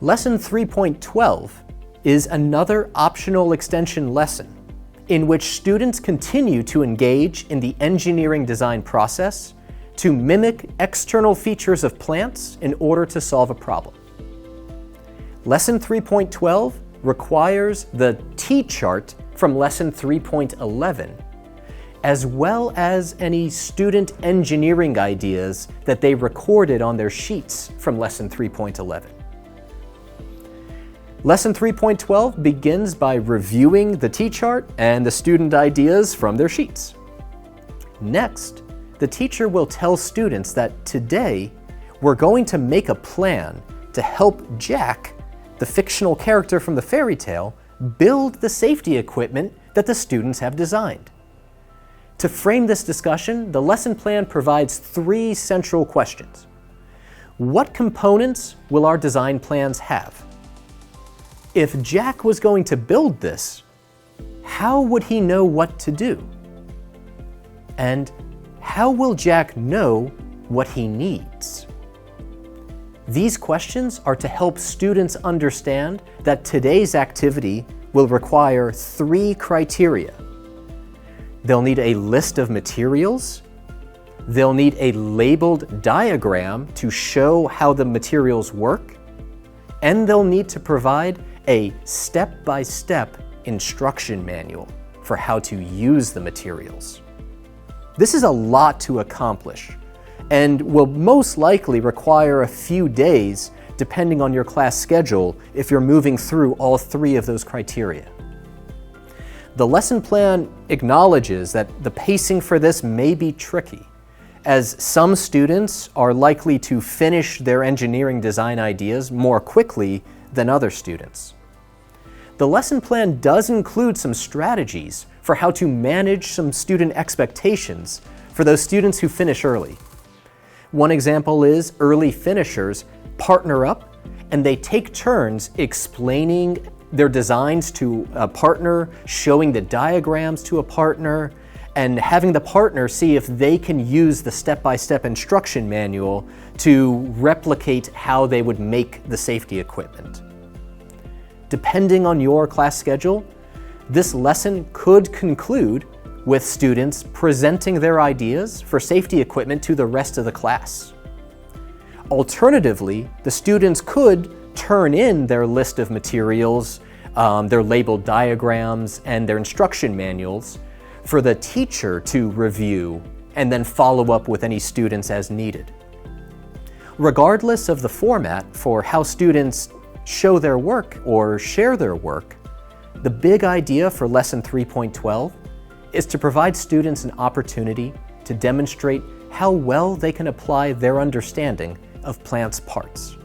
Lesson 3.12 is another optional extension lesson in which students continue to engage in the engineering design process to mimic external features of plants in order to solve a problem. Lesson 3.12 requires the T-chart from Lesson 3.11, as well as any student engineering ideas that they recorded on their sheets from Lesson 3.11. Lesson 3.12 begins by reviewing the T-chart and the student ideas from their sheets. Next, the teacher will tell students that today we're going to make a plan to help Jack, the fictional character from the fairy tale, build the safety equipment that the students have designed. To frame this discussion, the lesson plan provides 3 central questions. What components will our design plans have? If Jack was going to build this, how would he know what to do? And how will Jack know what he needs? These questions are to help students understand that today's activity will require 3 criteria. They'll need a list of materials, they'll need a labeled diagram to show how the materials work, and they'll need to provide a step-by-step instruction manual for how to use the materials. This is a lot to accomplish and will most likely require a few days depending on your class schedule if you're moving through all 3 of those criteria. The lesson plan acknowledges that the pacing for this may be tricky, as some students are likely to finish their engineering design ideas more quickly than other students. The lesson plan does include some strategies for how to manage some student expectations for those students who finish early. One example is early finishers partner up and they take turns explaining their designs to a partner, showing the diagrams to a partner, and having the partner see if they can use the step-by-step instruction manual to replicate how they would make the safety equipment. Depending on your class schedule, this lesson could conclude with students presenting their ideas for safety equipment to the rest of the class. Alternatively, the students could turn in their list of materials, their labeled diagrams, and their instruction manuals for the teacher to review and then follow up with any students as needed. Regardless of the format for how students show their work or share their work, the big idea for Lesson 3.12 is to provide students an opportunity to demonstrate how well they can apply their understanding of plants' parts.